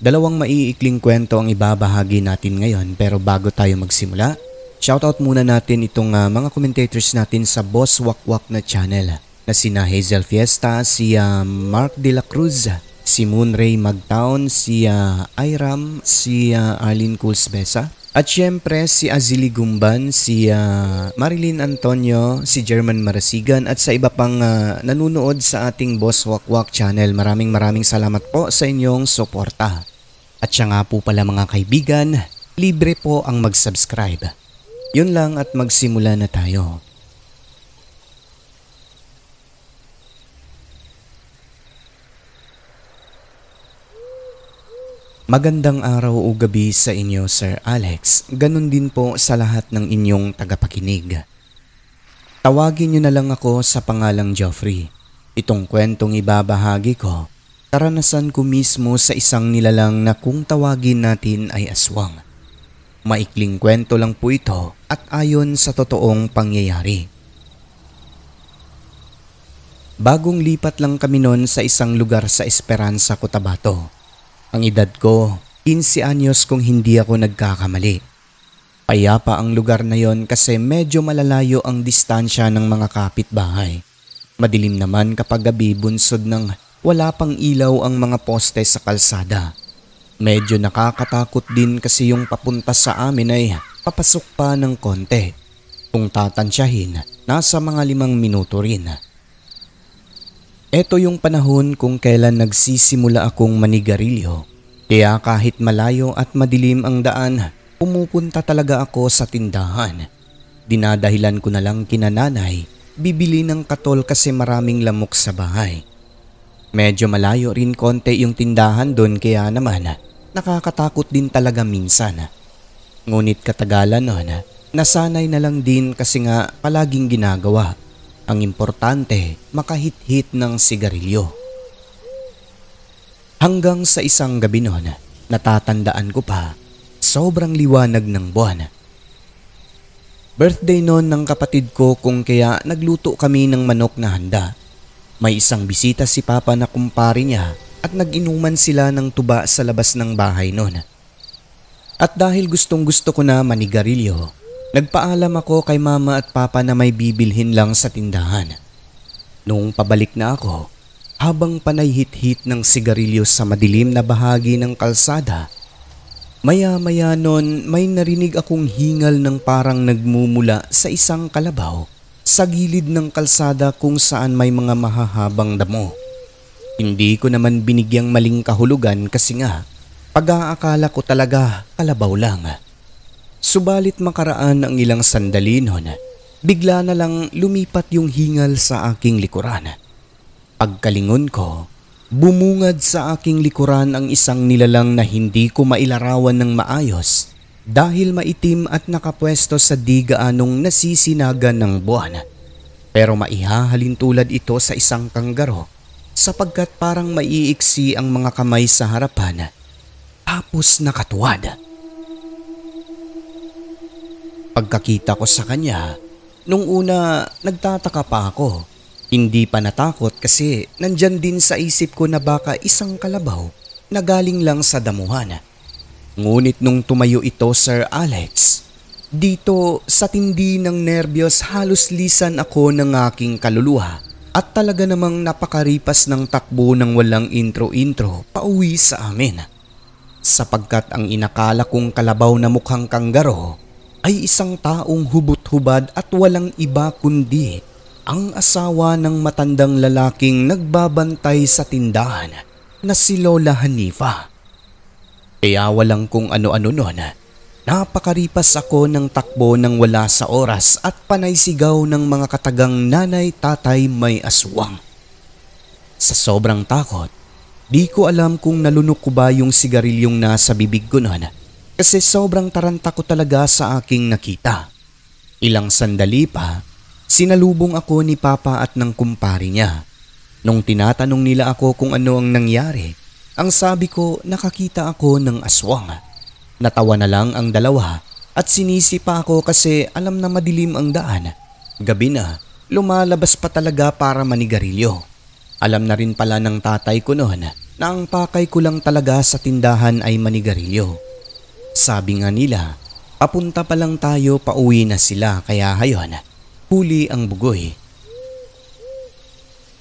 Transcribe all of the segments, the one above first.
Dalawang maiikling kwento ang ibabahagi natin ngayon, pero bago tayo magsimula, shoutout muna natin itong mga commentators natin sa Boss Wakwak na channel na sina Hazel Fiesta, si Mark De La Cruz, si Moonray Magtaon, si Iram, si Arlene Kulsbesa, at syempre si Azili Gumban, si Marilyn Antonio, si German Marasigan at sa iba pang nanunood sa ating Boss Wakwak channel. Maraming salamat po sa inyong suporta. At siya nga po pala mga kaibigan, libre po ang mag-subscribe. Yun lang at magsimula na tayo. Magandang araw o gabi sa inyo, Sir Alex. Ganon din po sa lahat ng inyong tagapakinig. Tawagin niyo na lang ako sa pangalang Geoffrey. Itong kwentong ibabahagi ko, karanasan ko mismo sa isang nilalang na kung tawagin natin ay aswang. Maikling kwento lang po ito at ayon sa totoong pangyayari. Bagong lipat lang kami noon sa isang lugar sa Esperanza, Cotabato. Ang edad ko, 15 anyos kung hindi ako nagkakamali. Payapa ang lugar na yon kasi medyo malalayo ang distansya ng mga kapitbahay. Madilim naman kapag gabi, bunsod ng wala pang ilaw ang mga poste sa kalsada. Medyo nakakatakot din kasi yung papunta sa amin ay papasok pa ng konti. Kung tatansyahin, nasa mga 5 minuto rin. Ito yung panahon kung kailan nagsisimula akong manigarilyo. Kaya kahit malayo at madilim ang daan, pumupunta talaga ako sa tindahan. Dinadahilan ko na lang kina nanay, bibili ng katol kasi maraming lamok sa bahay. Medyo malayo rin konti yung tindahan doon kaya naman nakakatakot din talaga minsan. Ngunit katagalan noon, nasanay na lang din kasi nga palaging ginagawa. Ang importante, makahit-hit ng sigarilyo. Hanggang sa isang gabi noon, natatandaan ko pa, sobrang liwanag ng buwan. Birthday noon ng kapatid ko kung kaya nagluto kami ng manok na handa. May isang bisita si Papa na kumpare niya at nag-inuman sila ng tuba sa labas ng bahay noon. At dahil gustong-gusto ko na manigarilyo, nagpaalam ako kay Mama at Papa na may bibilhin lang sa tindahan. Noong pabalik na ako, habang panay hit-hit ng sigarilyo sa madilim na bahagi ng kalsada, maya-maya noon may narinig akong hingal ng parang nagmumula sa isang kalabaw sa gilid ng kalsada kung saan may mga mahahabang damo. Hindi ko naman binigyang maling kahulugan kasi nga pag-aakala ko talaga kalabaw lang. Subalit makaraan ang ilang sandali noon, bigla na lang lumipat yung hingal sa aking likuran. Pagkalingon ko, bumungad sa aking likuran ang isang nilalang na hindi ko mailarawan ng maayos dahil maitim at nakapwesto sa di gaanong nasisinagan ng buwan. Pero maihahalin tulad ito sa isang kanggaro sapagkat parang maiiksi ang mga kamay sa harapan tapos nakatuwad. Pagkakita ko sa kanya, nung una nagtataka pa ako. Hindi pa natakot kasi nandyan din sa isip ko na baka isang kalabaw na galing lang sa damuhan. Ngunit nung tumayo ito, Sir Alex, dito sa tindi ng nervyos halos lisan ako ng aking kaluluwa at talaga namang napakaripas ng takbo ng walang intro-intro pauwi sa amin. Sapagkat ang inakala kong kalabaw na mukhang kanggaro ay isang taong hubot-hubad at walang iba kundi ang asawa ng matandang lalaking nagbabantay sa tindahan na si Lola Hanifa. Kaya walang kung ano-ano noon, napakaripas ako ng takbo ng wala sa oras at panay sigaw ng mga katagang nanay, tatay, may aswang. Sa sobrang takot, di ko alam kung nalunok ko ba yung sigarilyong nasa bibig ko noon kasi sobrang taranta ko talaga sa aking nakita. Ilang sandali pa, sinalubong ako ni Papa at ng kumpare niya. Nung tinatanong nila ako kung ano ang nangyari, Ang sabi ko, nakakita ako ng aswang. Natawa na lang ang dalawa at sinisi pa ako kasi alam na madilim ang daan. Gabi na, lumalabas pa talaga para manigarilyo. Alam na rin pala ng tatay ko noon na ang pakay ko lang talaga sa tindahan ay manigarilyo. Sabi nga nila, papunta pa lang tayo, pauwi na sila, kaya hayon, huli ang bugoy.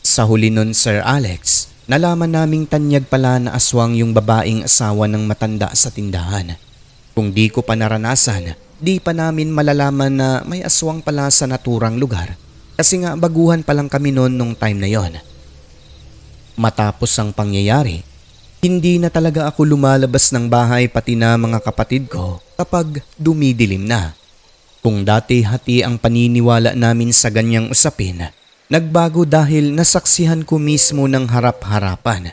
Sa huli nun, Sir Alex, nalaman naming tanyag pala na aswang yung babaeng asawa ng matanda sa tindahan. Kung di ko pa naranasan, di pa namin malalaman na may aswang pala sa naturang lugar kasi nga baguhan pa lang kami noon nung time na yon. Matapos ang pangyayari, hindi na talaga ako lumalabas ng bahay pati na mga kapatid ko kapag dumidilim na. Kung dati hati ang paniniwala namin sa ganyang usapin, nagbago dahil nasaksihan ko mismo ng harap-harapan.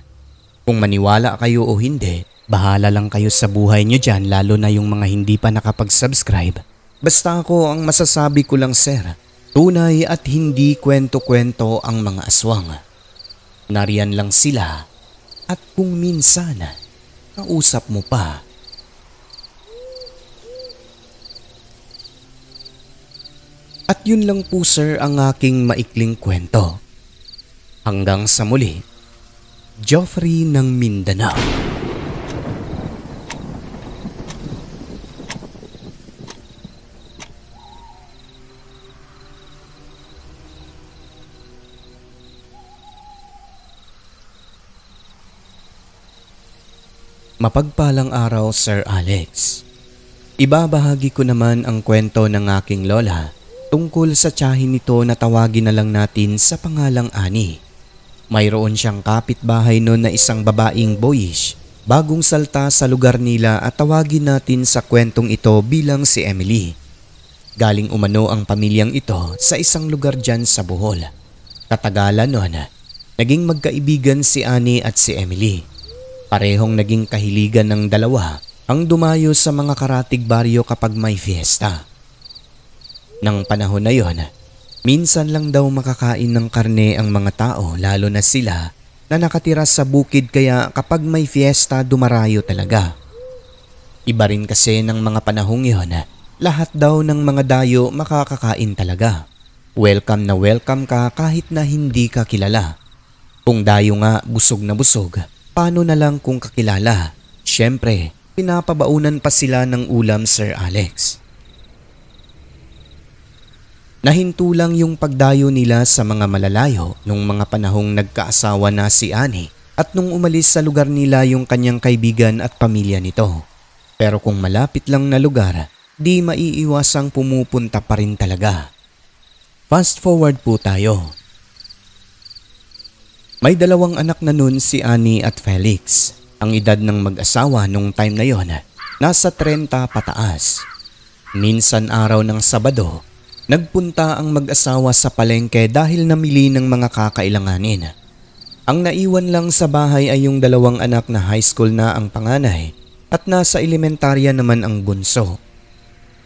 Kung maniwala kayo o hindi, bahala lang kayo sa buhay nyo dyan, lalo na yung mga hindi pa nakapag-subscribe. Basta ako, ang masasabi ko lang, sir, tunay at hindi kwento-kwento ang mga aswang. Nariyan lang sila at kung minsan, kausap mo pa. At yun lang po, sir, ang aking maikling kwento. Hanggang sa muli, Geoffrey ng Mindanao. Mapagpalang araw, Sir Alex. Ibabahagi ko naman ang kwento ng aking lola tungkol sa tiyahin nito na tawagin na lang natin sa pangalang Ani. Mayroon siyang kapitbahay noon na isang babaeng boyish, bagong salta sa lugar nila at tawagin natin sa kwentong ito bilang si Emily. Galing umano ang pamilyang ito sa isang lugar dyan sa Bohol. Katagalan noon, naging magkaibigan si Ani at si Emily. Parehong naging kahiligan ng dalawa ang dumayo sa mga karatig baryo kapag may fiesta. Nang panahon na yon, minsan lang daw makakain ng karne ang mga tao, lalo na sila na nakatira sa bukid, kaya kapag may fiesta dumarayo talaga. Iba rin kasi ng mga panahong yon, lahat daw ng mga dayo makakakain talaga. Welcome na welcome ka kahit na hindi ka kilala. Kung dayo nga busog na busog, paano na lang kung kakilala? Siyempre, pinapabaunan pa sila ng ulam, Sir Alex. Nahinto lang yung pagdayo nila sa mga malalayo nung mga panahong nagkaasawa na si Ani at nung umalis sa lugar nila yung kanyang kaibigan at pamilya nito. Pero kung malapit lang na lugar, di maiiwasang pumupunta pa rin talaga. Fast forward po tayo. May dalawang anak na nun si Ani at Felix. Ang edad ng mag-asawa nung time na yon, nasa 30 pataas. Minsan araw ng Sabado, nagpunta ang mag-asawa sa palengke dahil namili ng mga kakailanganin. Ang naiwan lang sa bahay ay yung dalawang anak na high school na ang panganay at nasa elementarya naman ang bunso.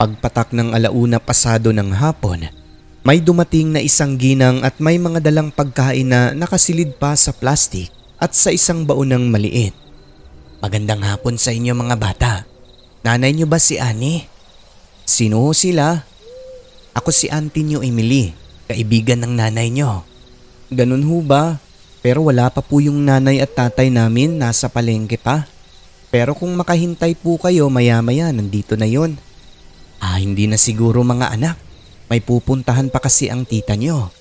Pagpatak ng 1:00 pasado ng hapon, may dumating na isang ginang at may mga dalang pagkain na nakasilid pa sa plastik at sa isang baonang maliit. Magandang hapon sa inyo mga bata. Nanay niyo ba si Ani? Sino sila? Ako si auntie niyo Emily, kaibigan ng nanay niyo. Ganun ho ba? Pero wala pa po yung nanay at tatay namin, nasa palengke pa. Pero kung makahintay po kayo, maya-maya nandito na yon. Hindi na siguro mga anak. May pupuntahan pa kasi ang tita niyo.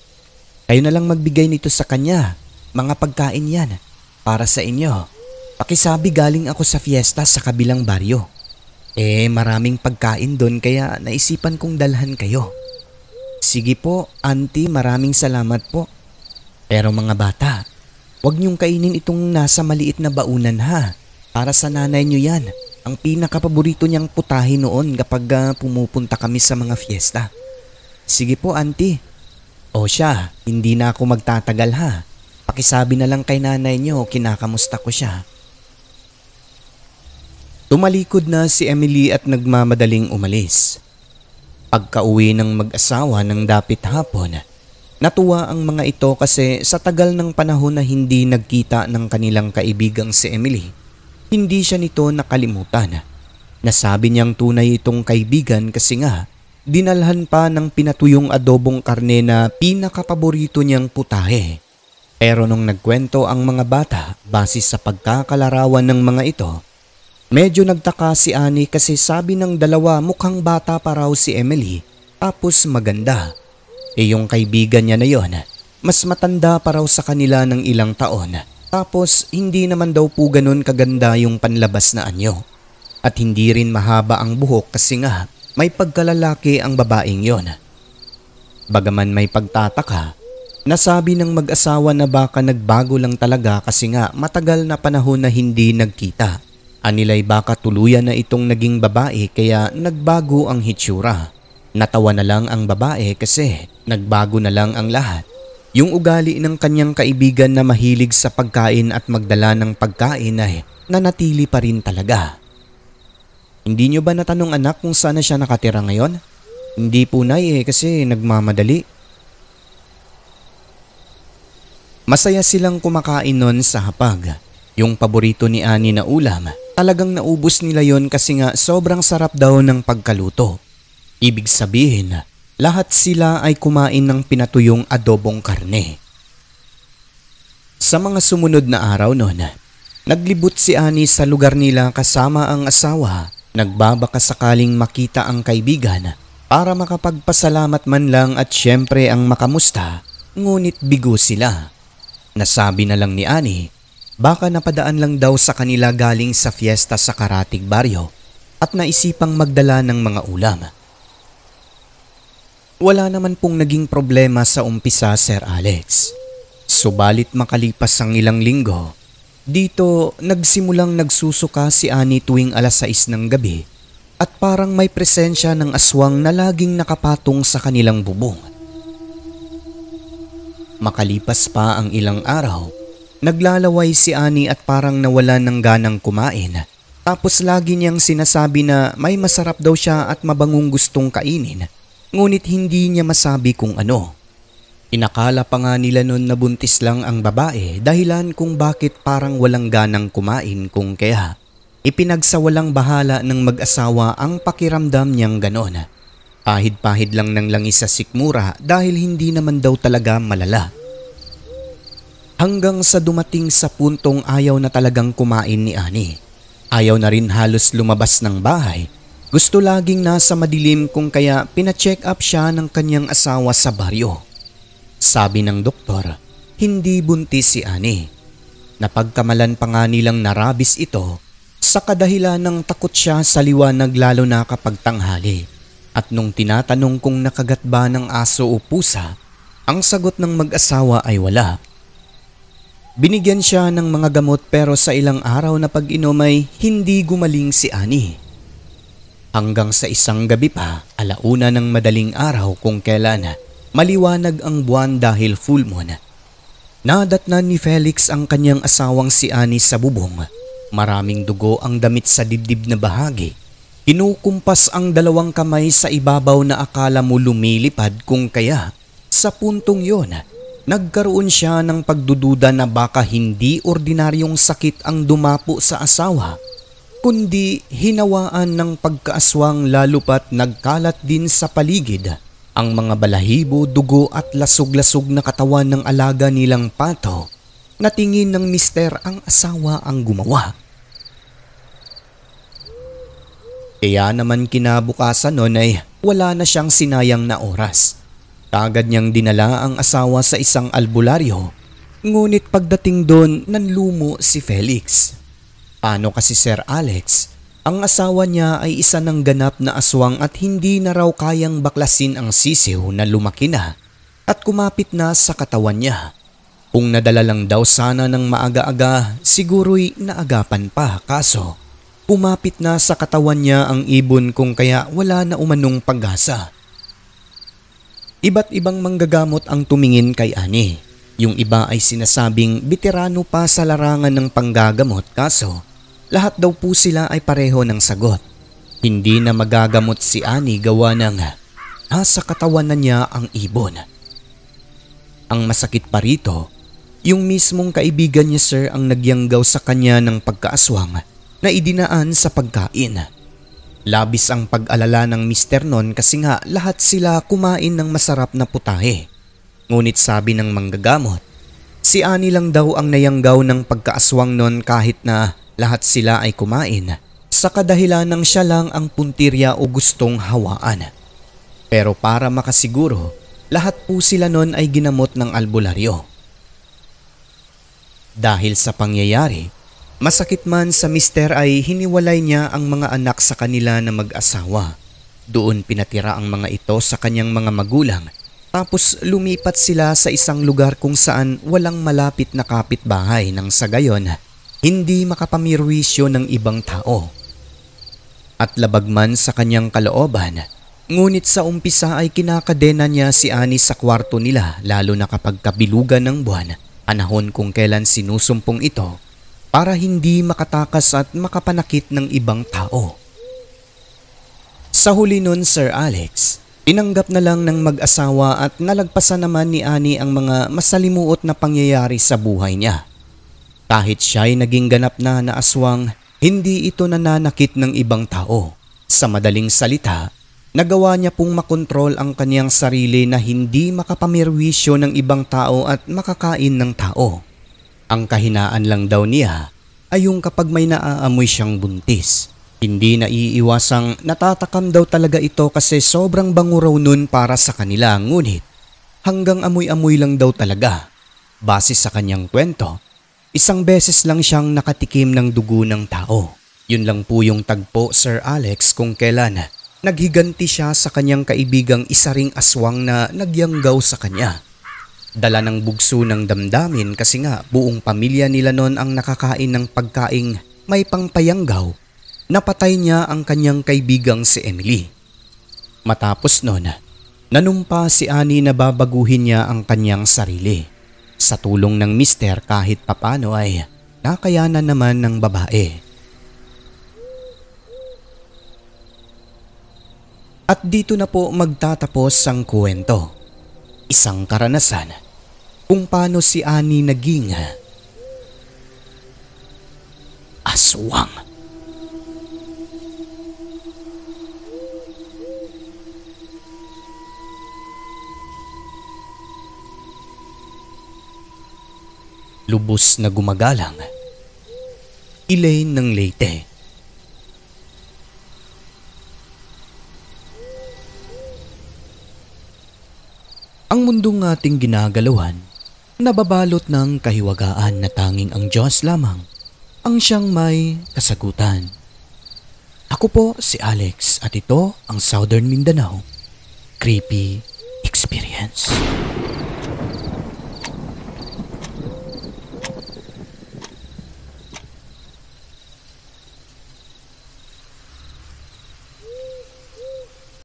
Kayo na lang magbigay nito sa kanya. Mga pagkain yan. Para sa inyo. Pakisabi galing ako sa fiesta sa kabilang baryo. Maraming pagkain doon kaya naisipan kong dalhan kayo. Sige po, auntie, maraming salamat po. Pero mga bata, huwag niyong kainin itong nasa maliit na baunan ha. Para sa nanay niyo yan. Ang pinakapaborito niyang putahe noon kapag pumupunta kami sa mga fiesta. Sige po, auntie. O siya, hindi na ako magtatagal ha. Pakisabi na lang kay nanay niyo, kinakamusta ko siya. Tumalikod na si Emily at nagmamadaling umalis. Pagka-uwi ng mag-asawa ng dapit hapon, Natuwa ang mga ito kasi sa tagal ng panahon na hindi nagkita ng kanilang kaibigang si Emily, hindi siya nito nakalimutan. Nasabi niyang tunay itong kaibigan kasi nga dinalhan pa ng pinatuyong adobong karne na pinakapaborito niyang putahe. Pero nung nagkwento ang mga bata base sa pagkakalarawan ng mga ito, medyo nagtaka si Annie kasi sabi ng dalawa mukhang bata pa raw si Emily tapos maganda. Yung kaibigan niya na yon, mas matanda pa raw sa kanila ng ilang taon. Tapos hindi naman daw po ganun kaganda yung panlabas na anyo. At hindi rin mahaba ang buhok kasi nga may pagkalalaki ang babaeng yon. Bagaman may pagtataka, nasabi ng mag-asawa na baka nagbago lang talaga kasi nga matagal na panahon na hindi nagkita. Anilay baka tuluyan na itong naging babae kaya nagbago ang hitsura. Natawa na lang ang babae kasi nagbago na lang ang lahat. Yung ugali ng kanyang kaibigan na mahilig sa pagkain at magdala ng pagkain ay nanatili pa rin talaga. Hindi nyo ba natanong anak kung saan na siya nakatira ngayon? Hindi po nay kasi nagmamadali. Masaya silang kumakain nun sa hapag. Yung paborito ni Annie na ulam, talagang naubos nila yon kasi nga sobrang sarap daw ng pagkaluto. Ibig sabihin, lahat sila ay kumain ng pinatuyong adobong karne. Sa mga sumunod na araw noon, naglibot si Annie sa lugar nila kasama ang asawa. Nagbabaka sakaling makita ang kaibigan para makapagpasalamat man lang at syempre ang makamusta, ngunit bigo sila. Nasabi na lang ni Annie, baka napadaan lang daw sa kanila galing sa fiesta sa Karatig Baryo at naisipang magdala ng mga ulam. Wala naman pong naging problema sa umpisa, Sir Alex. Subalit makalipas ang ilang linggo, dito nagsimulang nagsusuka si Annie tuwing alas 6 ng gabi at parang may presensya ng aswang na laging nakapatong sa kanilang bubong. Makalipas pa ang ilang araw, naglalaway si Annie at parang nawalan ng ganang kumain. Tapos lagi niyang sinasabi na may masarap daw siya at mabangong gustong kainin, ngunit hindi niya masabi kung ano. Inakala pa nga nila noon na buntis lang ang babae dahilan kung bakit parang walang ganang kumain kung kaya ipinagsawalang bahala ng mag-asawa ang pakiramdam niyang ganon. Pahid-pahid lang ng langis sa sikmura dahil hindi naman daw talaga malala. Hanggang sa dumating sa puntong ayaw na talagang kumain ni Annie. Ayaw na rin halos lumabas ng bahay. Gusto laging nasa madilim kung kaya pina-check up siya ng kanyang asawa sa baryo. Sabi ng doktor, hindi buntis si Annie. Napagkamalan pa nga nilang narabis ito sa kadahilan ng takot siya sa liwanag lalo na kapag tanghali. At nung tinatanong kung nakagat ba ng aso o pusa, ang sagot ng mag-asawa ay wala. Binigyan siya ng mga gamot pero sa ilang araw na pag-inom ay hindi gumaling si Annie. Hanggang sa isang gabi pa, 1:00 ng madaling araw kung kailan maliwanag ang buwan dahil full moon. Nadatnan ni Felix ang kanyang asawang si Annie sa bubong. Maraming dugo ang damit sa dibdib na bahagi. Kinukumpas ang dalawang kamay sa ibabaw na akala mo lumilipad kung kaya sa puntong yon, nagkaroon siya ng pagdududa na baka hindi ordinaryong sakit ang dumapo sa asawa, kundi hinawaan ng pagkaaswang lalo pat nagkalat din sa paligid ang mga balahibo, dugo at lasog-lasog na katawan ng alaga nilang pato na tingin ng mister ang asawa ang gumawa. Kaya naman kinabukasan nun ay wala na siyang sinayang na oras. Kagad niyang dinala ang asawa sa isang albularyo, ngunit pagdating doon nanlumo si Felix. Paano kasi Sir Alex? Ang asawa niya ay isa ng ganap na aswang at hindi na raw kayang baklasin ang sisiw na lumaki na at kumapit na sa katawan niya. Kung nadala lang daw sana ng maaga-aga, siguro'y naagapan pa kaso kumapit na sa katawan niya ang ibon kung kaya wala na umanong pag-asa. Iba't ibang manggagamot ang tumingin kay Annie. Yung iba ay sinasabing veterano pa sa larangan ng panggagamot kaso lahat daw po sila ay pareho ng sagot. Hindi na magagamot si Annie gawa ng nasa katawan na niya ang ibon. Ang masakit pa rito, yung mismong kaibigan niya sir ang nagyanggaw sa kanya ng pagkaaswang na idinaan sa pagkain. Labis ang pag-alala ng mister nun kasi nga lahat sila kumain ng masarap na putahe. Ngunit sabi ng manggagamot, si Annie lang daw ang nayanggaw ng pagkaaswang nun kahit na lahat sila ay kumain sa kadahilan ng siya lang ang puntirya o gustong hawaan. Pero para makasiguro, lahat po sila nun ay ginamot ng albularyo. Dahil sa pangyayari, masakit man sa mister ay hiniwalay niya ang mga anak sa kanila na mag-asawa. Doon pinatira ang mga ito sa kanyang mga magulang. Tapos lumipat sila sa isang lugar kung saan walang malapit na kapitbahay nang sa gayon hindi makapamirwisyo ng ibang tao. At labag man sa kanyang kalooban, ngunit sa umpisa ay kinakadena niya si Annie sa kwarto nila lalo na kapag kabilugan ng buwan, panahon kung kailan sinusumpong ito para hindi makatakas at makapanakit ng ibang tao. Sa huli nun Sir Alex, tinanggap na lang ng mag-asawa at nalagpasan naman ni Annie ang mga masalimuot na pangyayari sa buhay niya. Kahit siya'y naging ganap na aswang, hindi ito nananakit ng ibang tao. Sa madaling salita, nagawa niya pong makontrol ang kaniyang sarili na hindi makapamirwisyo ng ibang tao at makakain ng tao. Ang kahinaan lang daw niya ay yung kapag may naaamoy siyang buntis. Hindi naiiwasang natatakam daw talaga ito kasi sobrang bango raw nun para sa kanila, ngunit hanggang amoy-amoy lang daw talaga. Base sa kanyang kwento, isang beses lang siyang nakatikim ng dugo ng tao. Yun lang po yung tagpo Sir Alex kung kailan naghiganti siya sa kanyang kaibigang isa ring aswang na nagyanggaw sa kanya. Dala ng bugso ng damdamin kasi nga buong pamilya nila noon ang nakakain ng pagkaing may pangpayanggaw. Napatay niya ang kanyang kaibigang si Emily. Matapos noon, nanumpa si Annie na babaguhin niya ang kanyang sarili. Sa tulong ng mister kahit papano ay nakayanan naman ng babae. At dito na po magtatapos ang kwento. Isang karanasan kung paano si Annie naging aswang. Lubos na gumagalang, Elaine ng Leyte. Ang mundong ating ginagalawan, nababalot ng kahiwagaan na tanging ang Diyos lamang ang siyang may kasagutan. Ako po si Alex at ito ang Southern Mindanao Creepy Experience.